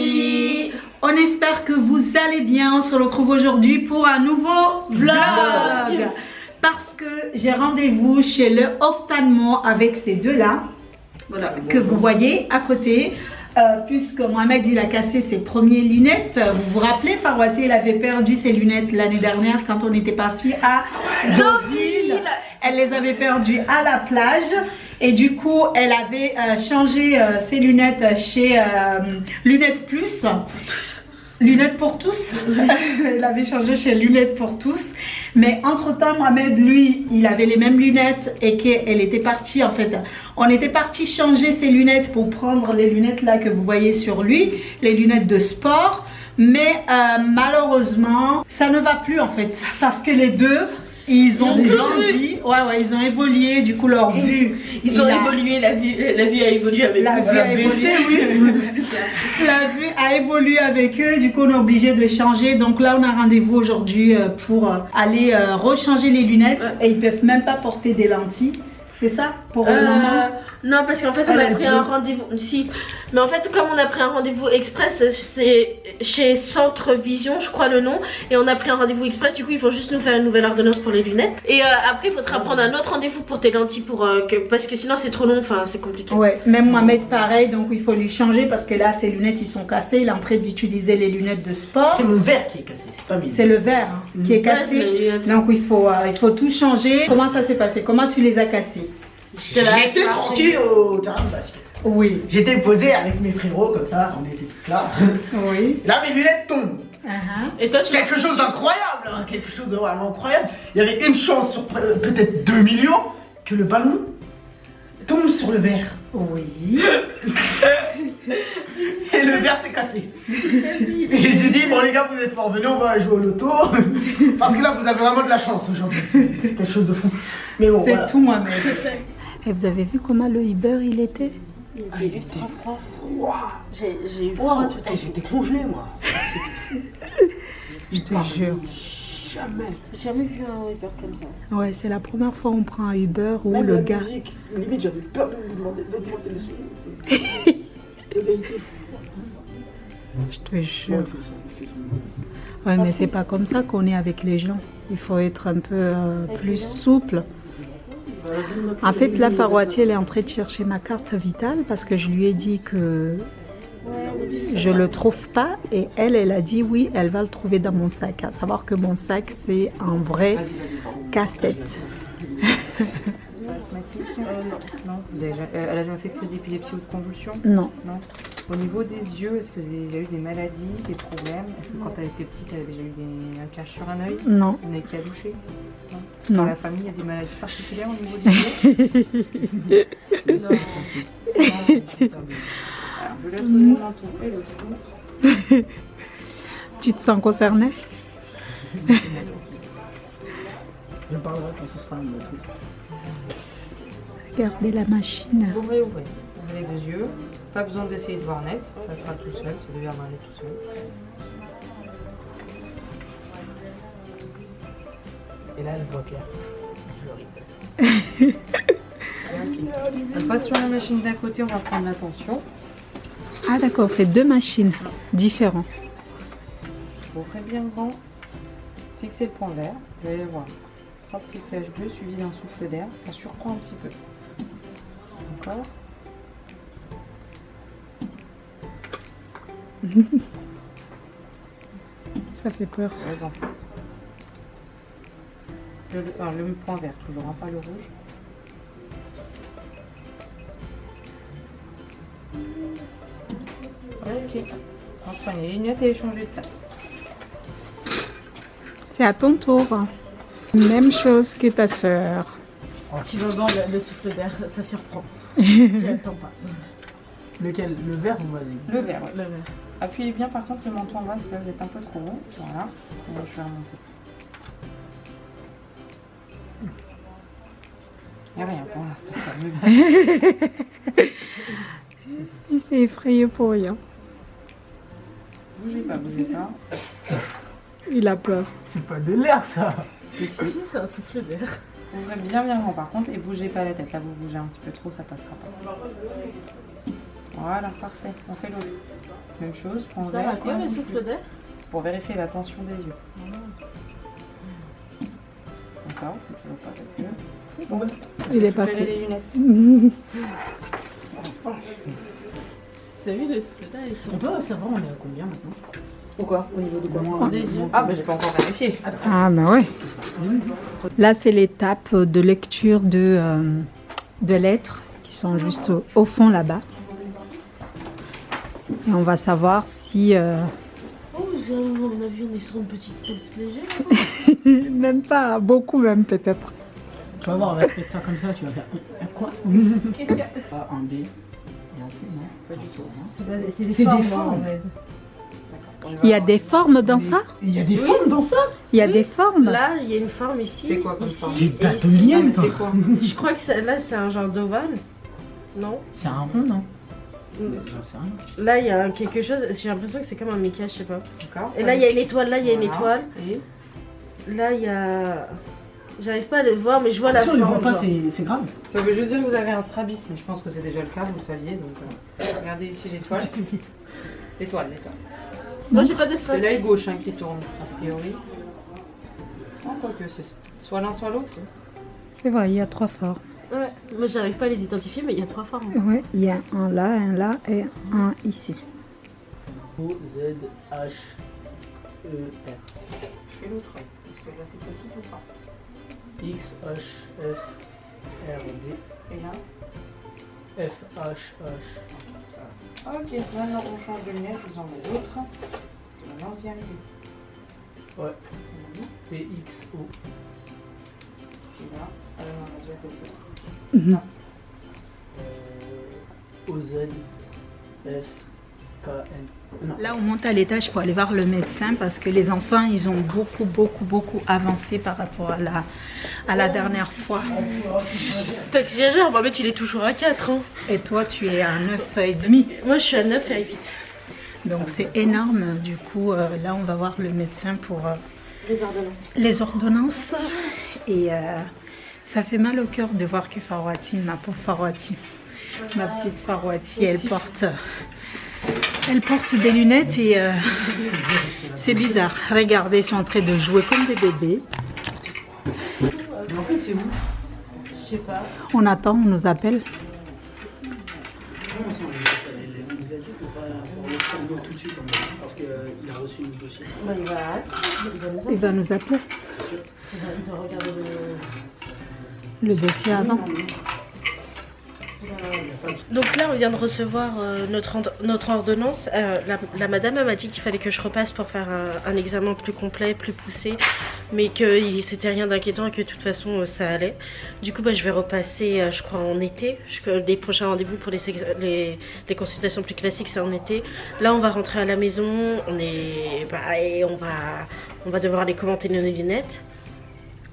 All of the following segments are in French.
amis, on espère que vous allez bien. On se retrouve aujourd'hui pour un nouveau vlog. Parce que j'ai rendez-vous chez le ophtalmo avec ces deux-là, voilà, que vous voyez à côté. Puisque Mohamed il a cassé ses premières lunettes. Vous vous rappelez, Farouati il avait perdu ses lunettes l'année dernière quand on était parti à Deauville. Elle les avait perdues à la plage. Et du coup, elle avait changé ses lunettes chez Lunettes Plus. Lunettes pour tous. Elle avait changé chez Lunettes pour tous. Mais entre-temps, Mohamed, lui, il avait les mêmes lunettes et qu'elle était partie, en fait. On était parti changer ses lunettes pour prendre les lunettes là que vous voyez sur lui. Les lunettes de sport. Mais malheureusement, ça ne va plus, en fait. Parce que les deux... ils ont grandi, ouais, ils ont évolué, du coup leur vue. Ils ont évolué, la vue a évolué avec eux. La vue a évolué avec eux, du coup on est obligé de changer. Donc là on a rendez-vous aujourd'hui pour aller rechanger les lunettes et ils peuvent même pas porter des lentilles. C'est ça pour le moment? Non, parce qu'en fait on a pris un rendez-vous. Si, mais en fait comme on a pris un rendez-vous express, c'est chez Centre Vision, je crois le nom, et on a pris un rendez-vous express. Du coup il faut juste nous faire une nouvelle ordonnance pour les lunettes. Et après il faudra prendre un autre rendez-vous pour tes lentilles parce que sinon c'est trop long, enfin c'est compliqué. Ouais, même Mohamed pareil, donc il faut lui changer parce que là ses lunettes ils sont cassées. Il est en train d'utiliser les lunettes de sport. C'est mon verre qui est cassé, c'est pas bien. C'est le verre qui est cassé. Donc il faut tout changer. Comment ça s'est passé? Comment tu les as cassés? J'étais tranquille au terrain de basket. Oui. J'étais posé avec mes frérots comme ça, on était tous là. Oui. Là mes lunettes tombent. Et toi tu quelque chose d'incroyable, hein, quelque chose de vraiment incroyable. Il y avait une chance sur peut-être 2 millions que le ballon tombe sur le verre. Oui. Et le verre s'est cassé. Et j'ai dit bon les gars vous êtes forts, venez on va jouer au loto. Parce que là vous avez vraiment de la chance aujourd'hui. C'est quelque chose de fou. Mais bon, c'est voilà. tout Mohamed. Et vous avez vu comment le Uber il était? J'ai eu trop froid. Wow. J'ai eu froid tout à l'heure. J'étais congelé moi. Je te jure. J'ai jamais vu un Uber comme ça. Ouais, c'est la première fois on prend un Uber où même le la gars... musique, limite j'avais peur de lui demander les sous. Le gars était fou. Je te jure. Ouais, mais c'est pas comme ça qu'on est avec les gens. Il faut être un peu plus souple. En fait, là, Farouati, elle est en train de chercher ma carte vitale parce que je lui ai dit que je le trouve pas. Et elle a dit oui, elle va le trouver dans mon sac. À savoir que mon sac, c'est un vrai casse-tête. Non. Elle a jamais fait de crise d'épilepsie ou de convulsion? Non. Non. Au niveau des yeux, est-ce que vous avez déjà eu des maladies, des problèmes? Est-ce que quand elle était petite, elle a déjà eu un cache sur un œil? Non. Un œil qui a douché? Non. Dans la famille, il y a des maladies particulières au niveau des yeux? Non. Alors, je laisse poser le menton et le cou. Tu te sens concernée? Je parlerai quand ce sera un autre truc. Regardez la machine. Vous ouvrez les deux yeux. Pas besoin d'essayer de voir net, ça fera tout seul, ça deviendra net tout seul. Et là elle voit clair. On passe sur la machine d'à côté, on va prendre la tension. Ah d'accord, c'est deux machines différentes. Ouvrez bien grand, fixez le point vert, vous allez voir 3 petites flèches bleues suivies d'un souffle d'air, ça surprend un petit peu. Encore. Ça fait peur. Ouais, bon. Le point vert, toujours, hein, pas le rouge. Ok. Prenez les lunettes et changez de place. C'est à ton tour. Même chose que ta soeur. Tu vas voir le souffle d'air, ça surprend. Tu attends pas. Lequel? Le vert ou vas-y? Le vert, ouais. Le vert. Appuyez bien par contre le menton en bas, c'est que vous êtes un peu trop haut. Voilà. Et je vais remonter. Il n'y a rien pour l'instant. Il s'est effrayé pour rien. Bougez pas, bougez pas. Il a peur. C'est pas de l'air ça. Si, Si, c'est un souffle d'air. Ouvrez bien grand par contre et bougez pas la tête. Là vous bougez un petit peu trop, ça passera pas. Voilà, parfait. On fait l'autre. Même chose, prends Ça va bien le souffle d'air? C'est pour vérifier la tension des yeux. D'accord, c'est toujours pas facile. Bon, Il est tu fais passé. les lunettes. T'as vu le souffle d'air? Ils sont On peut savoir on est à combien maintenant? Pourquoi? Au niveau de quoi? des yeux. Ah, bah j'ai pas encore vérifié. Ah bah ouais. Qu'est-ce que c'est? Là, c'est l'étape de lecture de lettres qui sont juste au fond là-bas. Et on va savoir si... Oh, à mon avis, on est sur une petite peste légère. même pas, beaucoup même peut-être. Tu vas voir, on va mettre ça comme ça, tu vas faire un quoi? Qu'est-ce qu'il y a? Ah, un B et un C, non? Pas du tout. hein. C'est C'est des formes. Il y a des formes dans ça? Il y a des formes dans ça? Il y a des formes? Là, il y a une forme ici. C'est quoi comme ici, forme? T'es et ici. daltonienne, toi? C'est quoi? Je crois que là, c'est un genre d'ovale. Non? C'est un rond, non? Mm. J'en sais rien. Là, il y a quelque chose. J'ai l'impression que c'est comme un Mickey, je sais pas. D'accord. Et là, il y a une étoile. Là, il y a une Voilà. étoile. Et Là, il y a. J'arrive pas à le voir, mais je vois la Si on le voit forme. pas, genre. c'est grave. ça veut juste dire que vous avez un strabisme, mais je pense que c'est déjà le cas, vous le saviez. Donc, regardez ici l'étoile. L'étoile. Moi, j'ai pas de C'est stress. l'œil gauche qui tourne, a priori. Non, quoique, c'est soit l'un, soit l'autre. C'est vrai, il y a trois formes. Ouais. Moi, j'arrive pas à les identifier, mais il y a trois formes. Oui, il y a un là et un ici. O, Z, H, E, R. Je fais l'autre œil. Est-ce que là, c'est possible ou pas? X, H, F, R, D, Et là? F, H, H. Ok, maintenant on change de lunettes, je vous en mets d'autres. Parce que maintenant, on y arrive. Ouais. T, X, O. Et là, on a déjà fait ceci. O, Z, F, K, N. Non. Là, on monte à l'étage pour aller voir le médecin parce que les enfants, ils ont beaucoup avancé par rapport à la dernière fois. T'exagères, Mohamed, il est toujours à 4. Hein. Et toi, tu es à 9,5. Moi, je suis à 9 et à 8. Donc, c'est énorme. Du coup, là, on va voir le médecin pour Les ordonnances. les ordonnances. Et ça fait mal au cœur de voir que Farouati, ma pauvre Farouati, ma petite Farouati, elle porte des lunettes et c'est bizarre. Regardez, ils sont en train de jouer comme des bébés. Mais en fait, c'est où? Je sais pas. On attend, on nous appelle. Comment ça, on nous a dit qu'on va le faire tout de suite parce qu'il a reçu une dossier. Bah, Il va nous appeler. il doit regarder Le dossier avant. Donc là, on vient de recevoir notre ordonnance. La madame m'a dit qu'il fallait que je repasse pour faire un examen plus complet, plus poussé, mais que c'était rien d'inquiétant et que de toute façon ça allait. Du coup, je vais repasser, je crois, en été. Les prochains rendez-vous pour les consultations plus classiques, c'est en été. Là, on va rentrer à la maison, et on va devoir aller commenter nos lunettes.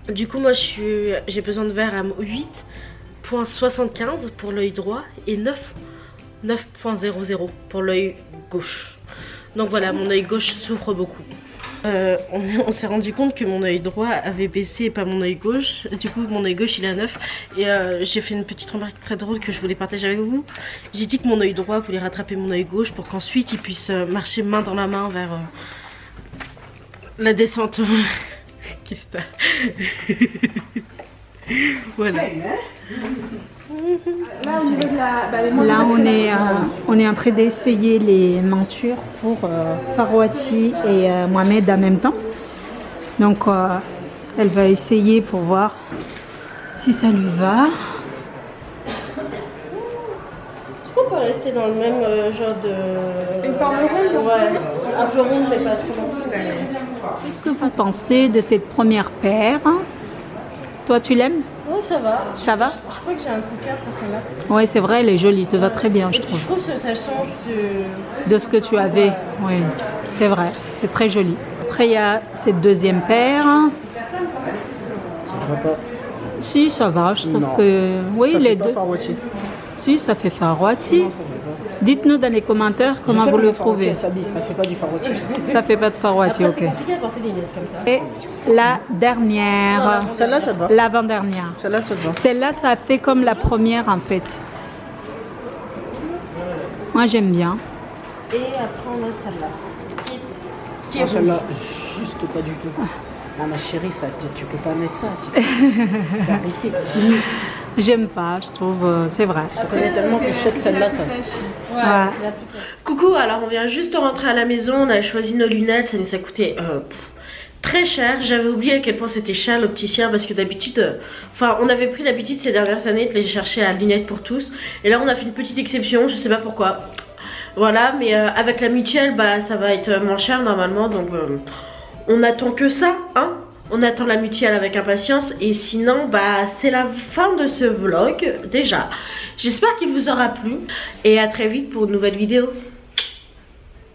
Du coup, moi, j'ai besoin de verre à 8,75 pour l'œil droit et 9,00 pour l'œil gauche. Donc voilà, mon œil gauche souffre beaucoup. On s'est rendu compte que mon œil droit avait baissé et pas mon œil gauche. Du coup, mon œil gauche il est à 9. Et j'ai fait une petite remarque très drôle que je voulais partager avec vous. J'ai dit que mon œil droit voulait rattraper mon œil gauche pour qu'ensuite il puisse marcher main dans la main vers la descente. Qu'est-ce que t'as? Voilà. Là, on est en train d'essayer les montures pour Farouati et Mohamed en même temps. Donc, elle va essayer pour voir si ça lui va. Est-ce qu'on peut rester dans le même genre de... Une forme ronde? Ouais, un peu ronde mais pas trop non plus. Qu'est-ce que vous pensez de cette première paire? Toi, tu l'aimes? Oh, ça va. Ça va? Je crois que j'ai un coup de cœur pour celle-là. Oui, c'est vrai, elle est jolie, te va très bien, je Et puis, trouve. je trouve que ça change De ce que tu avais, oui, c'est vrai, c'est très joli. Après, il y a cette deuxième paire. Ça ne va pas. Si, ça va, je trouve Non. que... Oui, ça les fait pas deux. Farouati. Si, ça fait Farouati. Non, ça fait pas. Dites-nous dans les commentaires comment Je sais vous le Farouati, trouvez. elle s'habille, ça fait pas du Farouati. Ça fait pas de Farouati, Après, c'est ok. compliqué à porter les lunettes comme ça. Et la dernière, Celle-là, ça te va. l'avant-dernière. Celle-là, ça te va. Celle-là, ça fait comme la première en fait. Moi j'aime bien. Et après on a celle-là. Qui est rouge. Celle-là, juste pas du tout. Non ma chérie, ça, tu peux pas mettre ça. Arrêtez. J'aime pas, je trouve, c'est vrai. Je connais tellement que je sais que celle-là, ça. Ouais. Coucou, alors on vient juste de rentrer à la maison, on a choisi nos lunettes, ça nous a coûté très cher. J'avais oublié à quel point c'était cher l'opticien parce que d'habitude, enfin on avait pris l'habitude ces dernières années de les chercher à lunettes pour tous. Et là on a fait une petite exception, je sais pas pourquoi. Voilà, mais avec la mutuelle, bah ça va être moins cher normalement, donc on attend que ça, hein. On attend la mutuelle avec impatience et sinon bah c'est la fin de ce vlog déjà. J'espère qu'il vous aura plu et à très vite pour une nouvelle vidéo.